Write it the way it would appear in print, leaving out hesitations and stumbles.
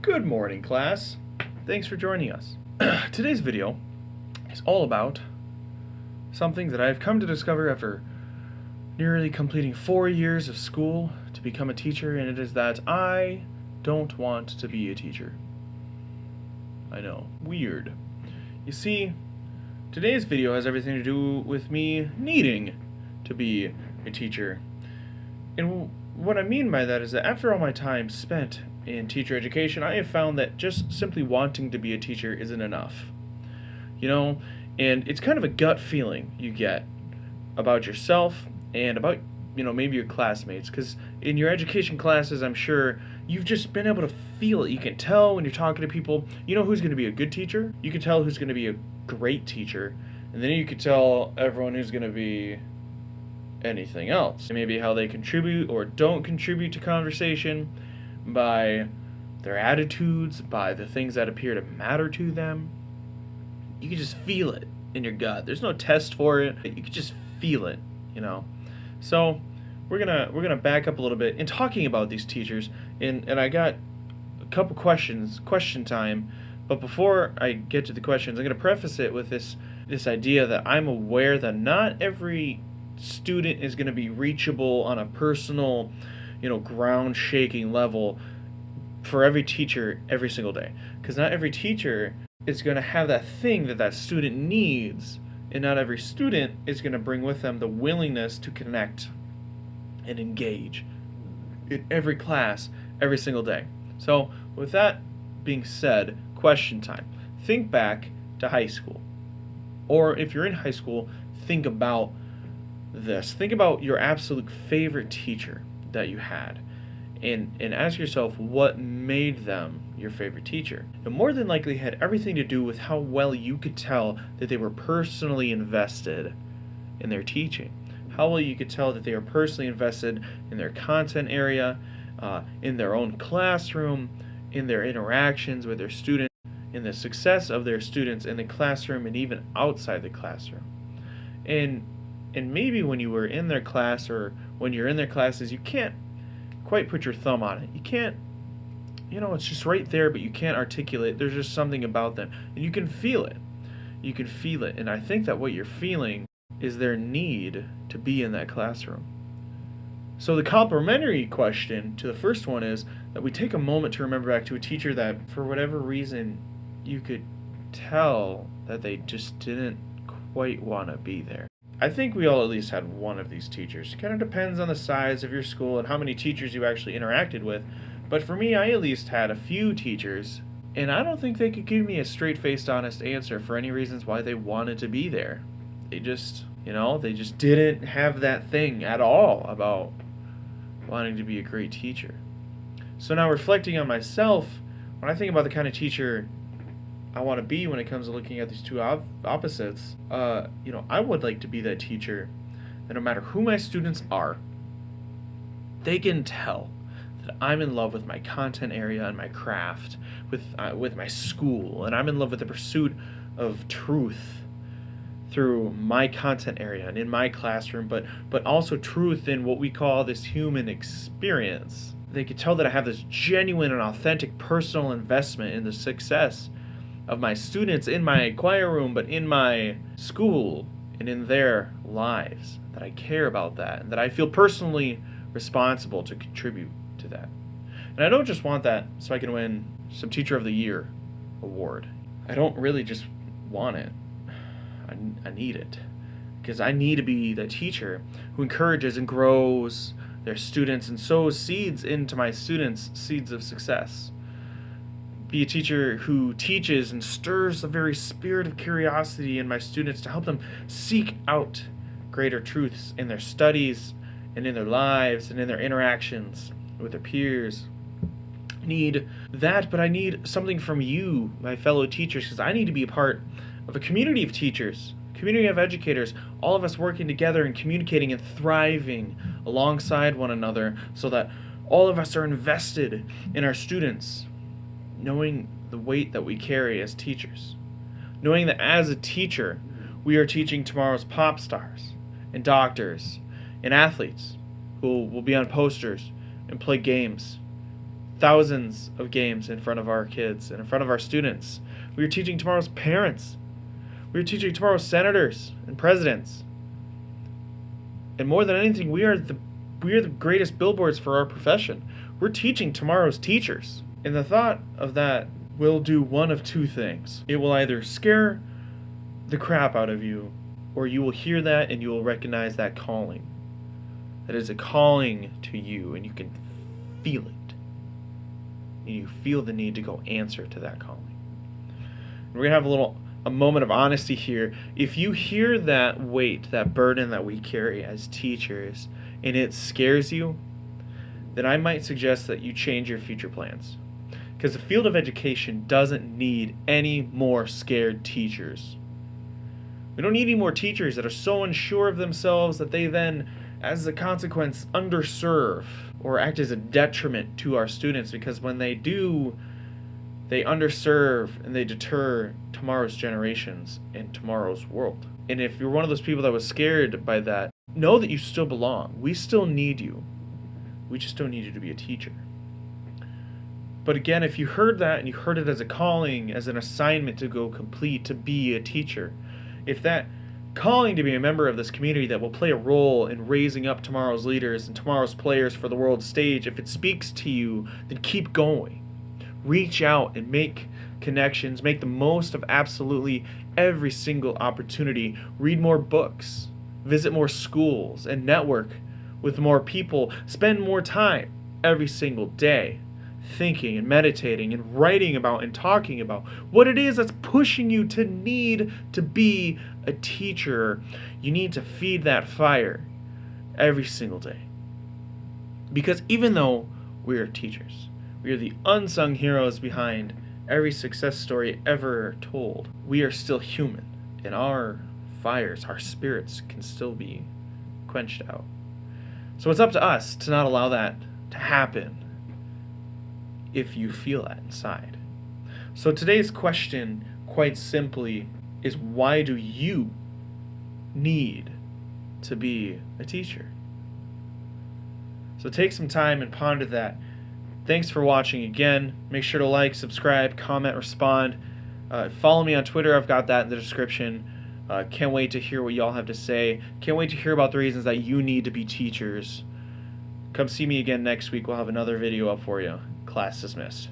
Good morning, class. Thanks for joining us. Today's video is all about something that I've come to discover after nearly completing 4 years of school to become a teacher, and it is that I don't want to be a teacher. I know, weird. You see, today's video has everything to do with me needing to be a teacher. And what I mean by that is that after all my time spent in teacher education, I have found that just simply wanting to be a teacher isn't enough. And it's kind of a gut feeling you get about yourself and about, maybe your classmates. Because in your education classes, I'm sure you've just been able to feel it. You can tell when you're talking to people, you know who's going to be a good teacher. You can tell who's going to be a great teacher. And then you can tell everyone who's going to be anything else. Maybe how they contribute or don't contribute to conversation by their attitudes, by the things that appear to matter to them. You can just feel it in your gut. There's no test for it. You can just feel it, So we're gonna back up a little bit in talking about these teachers, and I got a couple questions, question time. But before I get to the questions, I'm gonna preface it with this idea that I'm aware that not every student is going to be reachable on a personal, ground-shaking level for every teacher every single day. Because not every teacher is going to have that thing that student needs, and not every student is going to bring with them the willingness to connect and engage in every class every single day. So with that being said, question time. Think back to high school. Or if you're in high school, think about this. Think about your absolute favorite teacher that you had, and ask yourself what made them your favorite teacher. It more than likely had everything to do with how well you could tell that they were personally invested in their teaching, how well you could tell that they were personally invested in their content area, in their own classroom, in their interactions with their students, in the success of their students in the classroom and even outside the classroom. And maybe when you were in their class or when you're in their classes, you can't quite put your thumb on it. You can't, it's just right there, but you can't articulate. There's just something about them. And you can feel it. You can feel it. And I think that what you're feeling is their need to be in that classroom. So the complementary question to the first one is that we take a moment to remember back to a teacher that, for whatever reason, you could tell that they just didn't quite want to be there. I think we all at least had one of these teachers. It kind of depends on the size of your school and how many teachers you actually interacted with. But for me, I at least had a few teachers, and I don't think they could give me a straight-faced, honest answer for any reasons why they wanted to be there. They just, they just didn't have that thing at all about wanting to be a great teacher. So now reflecting on myself, when I think about the kind of teacher I want to be when it comes to looking at these two opposites, I would like to be that teacher that no matter who my students are, they can tell that I'm in love with my content area and my craft, with my school, and I'm in love with the pursuit of truth through my content area and in my classroom, but also truth in what we call this human experience. They could tell that I have this genuine and authentic personal investment in the success of my students in my choir room, but in my school and in their lives, that I care about that, and that I feel personally responsible to contribute to that. And I don't just want that so I can win some Teacher of the Year award. I don't really just want it. I need it. Because I need to be the teacher who encourages and grows their students and sows seeds into my students, seeds of success. Be a teacher who teaches and stirs the very spirit of curiosity in my students to help them seek out greater truths in their studies and in their lives and in their interactions with their peers. I need that, but I need something from you, my fellow teachers, because I need to be a part of a community of teachers, a community of educators, all of us working together and communicating and thriving alongside one another so that all of us are invested in our students, knowing the weight that we carry as teachers, knowing that as a teacher, we are teaching tomorrow's pop stars and doctors and athletes who will be on posters and play games thousands of games in front of our kids and in front of our students. We are teaching tomorrow's parents. We are teaching tomorrow's senators and presidents. And more than anything, we are the greatest billboards for our profession. We're teaching tomorrow's teachers. And the thought of that will do one of two things. It will either scare the crap out of you, or you will hear that and you will recognize that calling. That is a calling to you, and you can feel it. And you feel the need to go answer to that calling. We're going to have a moment of honesty here. If you hear that weight, that burden that we carry as teachers, and it scares you, then I might suggest that you change your future plans. Because the field of education doesn't need any more scared teachers. We don't need any more teachers that are so unsure of themselves that they then, as a consequence, underserve or act as a detriment to our students, because when they do, they underserve and they deter tomorrow's generations and tomorrow's world. And if you're one of those people that was scared by that, know that you still belong. We still need you. We just don't need you to be a teacher. But again, if you heard that and you heard it as a calling, as an assignment to go complete, to be a teacher, if that calling to be a member of this community that will play a role in raising up tomorrow's leaders and tomorrow's players for the world stage, if it speaks to you, then keep going. Reach out and make connections. Make the most of absolutely every single opportunity. Read more books. Visit more schools and network with more people. Spend more time every single day thinking and meditating and writing about and talking about what it is that's pushing you to need to be a teacher. You need to feed that fire every single day. Because even though we are teachers, we are the unsung heroes behind every success story ever told, we are still human, and our fires, our spirits can still be quenched out. So it's up to us to not allow that to happen if you feel that inside. So today's question, quite simply, is why do you need to be a teacher? So take some time and ponder that. Thanks for watching again. Make sure to like, subscribe, comment, respond. Follow me on Twitter. I've got that in the description. Can't wait to hear what y'all have to say. Can't wait to hear about the reasons that you need to be teachers. Come see me again next week. We'll have another video up for you. Class dismissed.